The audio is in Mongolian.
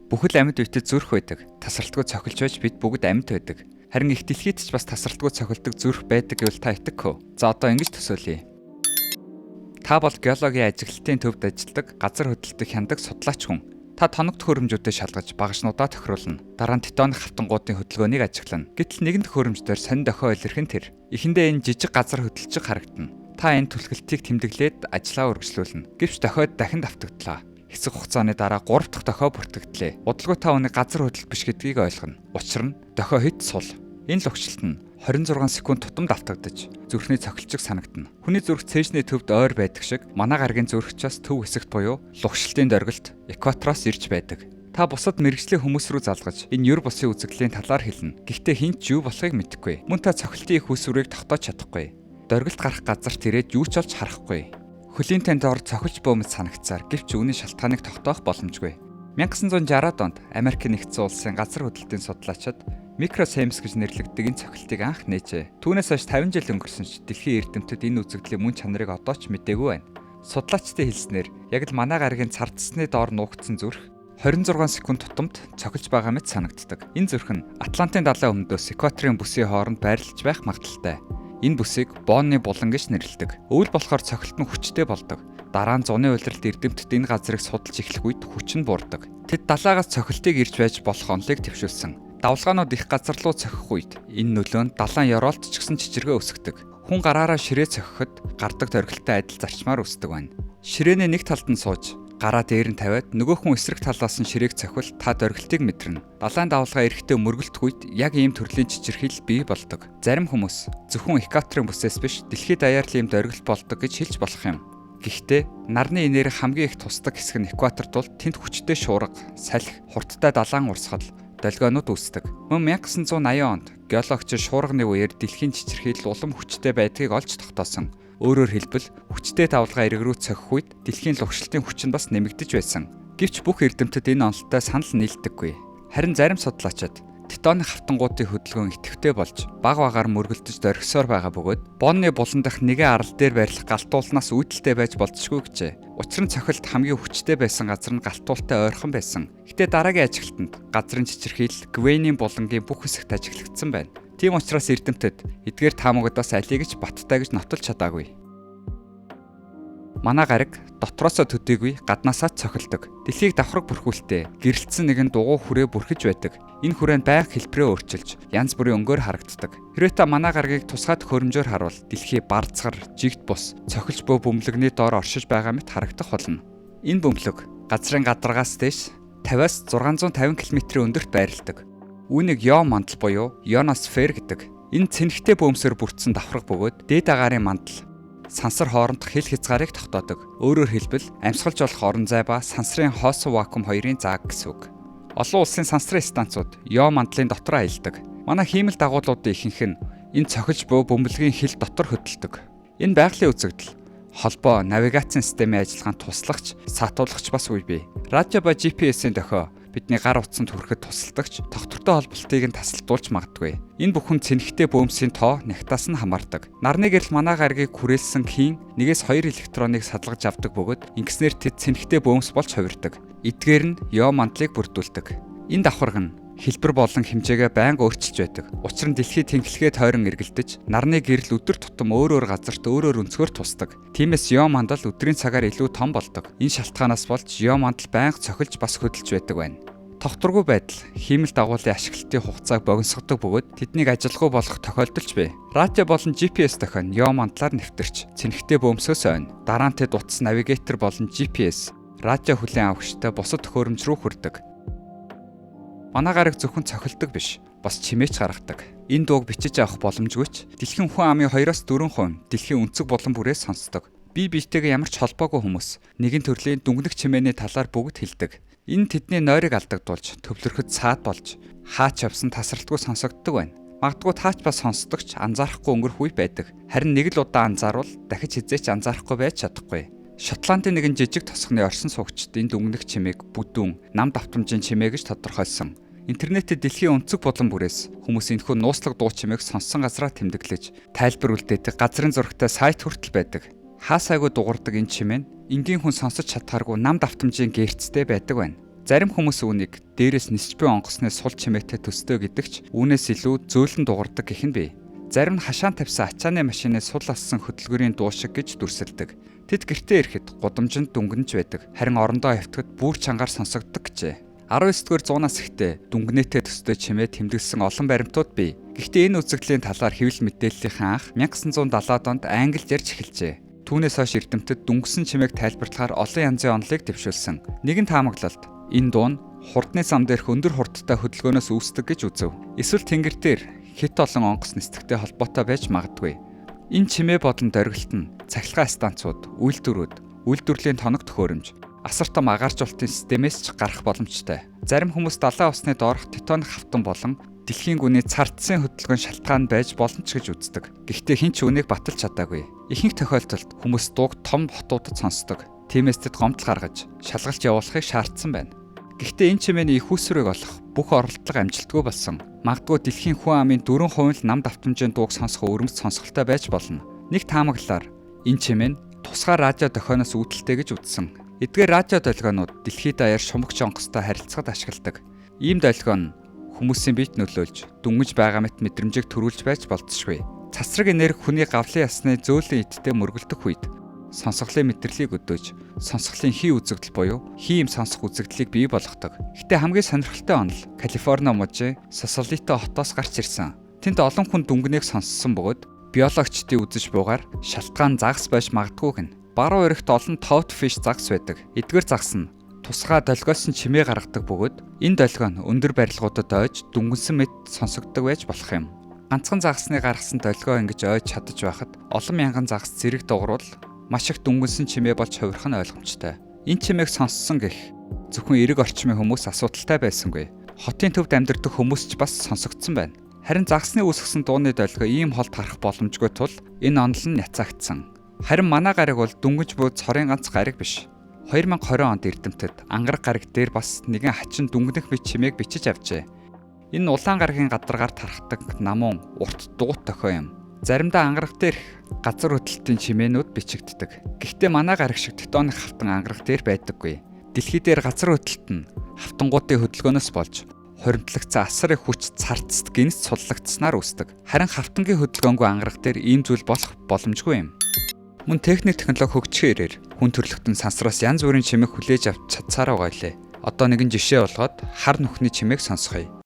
Бүхэл амьд битэд зүрх байдаг. Тасралтгүй цохилж байж бид бүгд амьд байдаг. Харин их дэлхийд ч бас тасралтгүй цохилдог зүрх байдаг гэвэл та итгэхгүй. За одоо ингэж төсөөлье. Та бол геологийн ажиглалтын төвд ажилладаг, газар хөдөлдөг хяндаг судлаач хүн. Та тоног төхөөрөмжүүдэд шалгаж багшнуудаа тохируулна. Дараа нь титоник хавтангуудын хөдөлгөөнийг ажиглана. Гэтэл нэгэн төхөөрөмждөр сонин дохио илэрхэн тэр. Эхэндээ энэ жижиг газар хөдөлж харагдана. Та энэ түлхэлтийг тэмдэглээд ажлаа үргэлжлүүлнэ. Гэвч дохиод дахин давтагдлаа. Хэсэг хугацааны дараа 3 дахь дохио бүртгэгдлээ. Удалгүй та үүнийг газар хөдлөлт биш гэдгийг ойлгоно. Учир нь дохио хэд сул. Энэ логчлолт нь 26 секунд тутам давтагдаж зүрхний цохилчиг санагдана. Хүний зүрх цээжний төвд ойр байдаг шиг манай гаргийн зүрхчээс төв хэсэгт буюу лугшилтын доргилт экватороос ирж байдаг. Та бусад мэрэгжлийн хүмүүс рүү залгаж энэ юр бусын үзэгдлийн талаар хэлнэ. Гэхдээ хинт ч юу болохыг мэдэхгүй. Мөн та цохилтын их усүрийг тогтоож чадахгүй. Доргилт гарах газарт ирээд юу ч олж харахгүй. Хөлийн танд ор цохилж бөөмөд санагцаар гэвч үүний шалтгааныг тогтоох боломжгүй. 1960-ад онд Америкийн нэгдсэн улсын газар хөдлөлтийн судлаачид микросемс гэж нэрлэгддэг энэ цохилтыг анх нээжээ. Түүнээс хойш 50 жил өнгөрсөн ч дэлхийн эрдэмтэд энэ үзэгдлийн мөн чанарыг одоо ч мэдээгүй байна. Судлаачдын хэлснээр яг л манай гаргийн цардсны доор нуугдсан зүрх 26 секунд тутамд цохилж байгаа мэт санагддаг. Энэ зүрх нь Атлантын далайн өмнөдөөс экваторын бүсийн хооронд байрлаж байх магадaltaй. Энэ бүсийг Бонны булан гэж нэрлэдэг. Өвөл болохоор цохилт нь хүчтэй болдог. Дараа нь зуны улиралд эрдэмтэд энэ газрыг судалж эхлэх үед хүч нь буурдаг. Тэд далаагаас цохилтыг ирж байж болох онолыг төвшүүлсэн. Давлгаанууд их газар руу цохих үед энэ нөлөө нь далайн ёроолт ч гэсэн чичиргээ өсгдөг. Хүн гараараа ширээ цохиход гардаг дөргилтэй адил зарчмаар үүсдэг байна. Ширээний нэг талд нь сууж гараа дээр нь тавиад нөгөө хүн эсрэг талаас нь ширээг цохивол та дөргилтийг мэдрэнэ. Далайн давлгаа эрэхтэй мөргөлдөх үед яг ийм төрлийн чичирхийл бий болдог. Зарим хүмүүс зөвхөн экваторын бүсээс биш дэлхийд даяар л ийм дөргилт болдог гэж хэлж болох юм. Гэхдээ нарны энерги хамгийн их тусдаг хэсэг нь экваторт бол тэнд хүчтэй шуурга, салхи, хурдтай далайн урсгал, долгионууд үүсдэг. Мөн 1980 онд геологч шуурганы үеэр дэлхийн чичирхийлэл улам хүчтэй байдгийг олж тогтоосон. Өөрөөр хэлбэл хүчтэй давлгаа эрэг рүү цохих үед дэлхийн лугшилтын хүч нь бас нэмэгдэж байсан. Гэвч бүх эрдэмтэд энэ онолтой санал нийлдэггүй. Харин зарим судлаачид титоник хавтангуудын хөдөлгөөн идэвхтэй болж баг багаар мөргөлдөж дөргисоор байгаа бөгөөд Бонны булан дахь нэгэн арал дээр байрлах галтуулнаас үүдэлтэй байж болзошгүй гэжээ. Учир нь цохилт хамгийн хүчтэй байсан газар нь галтуултай ойрхон байсан. Гэтэ дараагийн ажиглалтанд газрын чичирхийлэл Гвейний булангийн бүх хэсэгт ажиглагдсан байна. Тийм учраас эрдэмтэд эдгээр таамагудаас алийг ч баттай гэж нотолж чадаагүй. Манай гариг дотроосоо төдийгүй гаднаасаа цохилдог. Дэлхийг давхраг бүрхүүлтэй гэрэлтсэн нэгэн дугуй хүрээ бүрхэж байдаг. Энэ хүрээнд байнга хэлбэрээ өөрчилж янз бүрийн өнгөөр харагддаг. Хэрвээ та манай гаригийг тусгай төхөөрөмжөөр харуул дэлхий барцгар, жигт бус, цохилж буй бөмбөлөгний доор оршиж байгаа мэт харагдах болно. Энэ бөмбөлөг газрын гадаргаас дээш 50-аас 650 км өндөрт байрладаг. Үүнийг Йо мандал буюу ионосфер гэдэг. Энэ цэнхтэй бөөмсөөр бүрдсэн давхраг бөгөөд дээд агаарын мандал сансар хоорондох хил хязгаарыг тогтоодог. Өөрөөр хэлбэл амьсгалж болох орон зай ба сансрын хоосон вакуум хоёрын зааг гэсэн үг. Олон улсын сансрын станцууд Йо мандлын дотор аялдаг. Манай хиймэл дагуулуудын ихэнх нь энэ цохилж буй бөмбөлгийн хил дотор хөдөлдөг. Энэ байгалийн үзэгдэл холбоо, навигацийн системийн ажиллагаанд туслагч, саатуулагч бас үе бий. Радио ба GPS-ийн дохио бидний гар утсанд хүрэхэд тусалдагч тогтвортой холболтыг нь тасалдуулж магадгүй. Энэ бүхэн цэнхтэй бөөмсийн тоо нягтаас нь хамаардаг. Нарны гэрэл манай гаргийг хүрээлсэн хийн 1-2 электроныг садлагж авдаг бөгөөд ингэснээр тэд цэнхтэй бөөмс болж хувирдаг. Эдгээр нь Йо мандлыг бүрдүүлдэг. Энэ давхарга нь хэлбэр болон хэмжээгээ байнга өөрчилж байдаг. Учир нь дэлхийд тэнхлэгээ тойрон эргэлдэж, нарны гэрэл өдөр тутам өөр газарт өөрөөр өнцгөр тусдаг. Тиймээс Йо мандал өдрийн цагаар илүү том болдог. Энэ шалтгаанаас болж Йо мандал байнга цохилж бас хөдөлж байдаг байна. Тогтворгүй байдал хиймэл дагуулын ашиглалтын хугацааг богиносгодог бөгөөд тэднийг ажилгүй болгох тохиолдолч бий. Радио болон GPS дохио Йо мандлаар нэвтэрч цэнхтэй бөөмсөөс ойно. Дараа нь тэд утас навигатор болон GPS, радио хүлээн авахчтай бусад төхөөрөмж рүү хүрдэг. Манай гариг зөвхөн цохилдог биш, бас чимээч гаргадаг. Энэ дууг бичиж авах боломжгүй ч дэлхийн хүн амын 2-4% дэлхийн өнцөг булан бүрээс сонсдог. Бие биетэйгээ ямар ч холбоогүй хүмүүс нэгэн төрлийн дүнглэх чимээний талаар бүгд хэлдэг. Энэ тэдний нойрыг алдагдуулж, төвлөрөхөд саад болж, хаач явсан тасралтгүй сонсогддог байна. Магадгүй таач бас сонсдогч анзаарахгүй өнгөрөх үе байдаг. Харин нэг л удаа анзаарвал дахиж хизээч анзаарахгүй байж чадахгүй. Шотландын нэгэн жижиг тосгоны орсон суугчид энэ дүнглэх чимээг бүдүүн, нам давтамжийн чимээ гэж тодорхойлсон. Интернэтэд дэлхийн өнцөг булан бүрээс хүмүүс энэхүү нууцлаг дуу чимээг сонссон газараа тэмдэглэж, тайлбар үлдээдэг газрын зурагтай сайт хүртэл байдаг. Хаасайгүй дуурдаг энэ чимээ нь энгийн хүн сонсож чадхааргүй нам давтамжийн гээрцтэй байдаг байна. Зарим хүмүүс үүнийг дээрээс нисч буй онгоцны сул чимээтэй төстэй гэдэгч үүнээс илүү зөөлөн дуурдаг гэх нь бий. Зарим нь хашаан тавьсан ачааны машины сул ассан хөдөлгөөрийн дуу шиг гэж дүрсэлдэг. Тэд гэртээ ирэхэд гудамжинд дүнгэнж байдаг. Харин орондоо хавтгад бүр чангаар сонсогддог гэжээ. 19-р зуунаас ихтэй дүнгэнэтэй төстэй чимээ тэмдэглэсэн олон баримтууд бий. Гэхдээ энэ үзэгдлийн талаар хэвлэл мэдээллийнхэн анх 1970-аад онд англид ярьж эхэлжээ. Түүнээс хойш эрдэмтэд дүнгсэн чимээг тайлбарлахаар олон янзын онолыг дэвшүүлсэн. Нэгэн таамаглалд энэ дуу нь хурдны зам дээрх өндөр хурдтай хөдөлгөөнөөс үүсдэг гэж үзв. Эсвэл тэнгэр дээр хит олон онгоц нисдэгтэй холбоотой байж магадгүй. Энэ чимээ болон дөргилт нь цахилгаан станцууд, үйлдвэрлэлийн тоног төхөөрөмж, асар том агааржуулалтын системээс ч гарах боломжтой. Зарим хүмүүс далайн усны доорх тектоник хавтан болон дэлхийн гүний цардсан хөдөлгөөн шалтгаан байж болно ч гэж үздэг. Гэхдээ хэн ч үүнийг баталж чадаагүй. Ихэнх тохиолдолд хүмүүс дууг том хотуудад сонсдог. Тиймээс тэд гомдол гаргаж шалгалт явуулахыг шаардсан байна. Гэхдээ энэ чимээний их усрыг олох бүх оролдлого амжилтгүй болсон. Магадгүй дэлхийн хүн амын 4% л нам давтамжийн дууг сонсох өрөмж сонсголтой байж болно. Нэг таамаглалаар энэ чимээ нь тусгай радио дохионоос үүдэлтэй гэж үзсэн. Эдгээр радио долгионууд дэлхийд даяар шумагч онгоцтой харилцахад ашигладаг. Ийм долгион хүмүүсийн биед нөлөөлж, дүнгэж байгаа мэт мэдрэмжийг төрүүлж байж болцсогүй. Цацраг энерги хүний гавлын ясны зөөлөн иттэй мөргөлдөх үед сонсголын мэдрэлийг өдөөж, сонсголын хий үзэгдэл буюу хийм сонсох үзэгдлийг бий болгодог. Гэтэ хамгийн сонирхолтой онол Калифорни мужийн Сосолито хотоос гарч ирсэн. Тэнд олон хүн дүнгнийг сонссон бөгөөд биологчдын үзэж буугаар шалтгаан загас байж магадгүй гэнэ. Баруун эрэгт олон toadfish загас байдаг. Эдгээр загас нь тусгай долгиосон чимээ гаргадаг бөгөөд энэ долгио нь өндөр барилгуудад ойж дүнгэнсэн мэт сонсогддог байж болох юм. Ганцхан загасны гаргасан долгио ингэж ойж чадаж байхад олон мянган загас зэрэг дуурал маш их дүнгэнсэн чимээ болж хувирах нь ойлгомжтой. Энэ чимээг сонссон гэх зөвхөн эрэг орчмын хүмүүс асуудалтай байсангүй. Хотын төвд амьдардаг хүмүүс ч бас сонсогдсон байна. Харин загасны үүсгэсэн дууны долгио ийм холд харах боломжгүй тул энэ онол нь няцаагдсан. Харин манай гариг бол дүнгэж буй цорын ганц гариг биш. 2020 онд эрдэмтэд ангараг гариг дээр бас нэгэн хачин дүнгэнэх мэт чимээг бичиж авчээ. Энэ улаан гаригийн гадаргаар тархдаг намун урт дуут тохио юм. Заримдаа ангараг дээрх газар хөдлөлтийн чимээнүүд бичигддэг. Гэхдээ манай гариг шиг тектоник хавтан ангараг дээр байдаггүй. Дэлхий дээр газар хөдлөлт нь хавтангуудын хөдөлгөөнөөс болж хоримтлагдсан асар их хүч цардцд гинс суллагдсанаар үүсдэг. Харин хавтангийн хөдөлгөөнгүй ангараг дээр ийм зүйл болох боломжгүй юм. Мөн техник технологи хөгжихөөрээр хүн төрөлхтөн сансраас янз бүрийн чимээг хүлээж авч чадсараа гойлээ. Одоо нэгэн жишээ болгоод хар нүхний чимээг сонсгоё.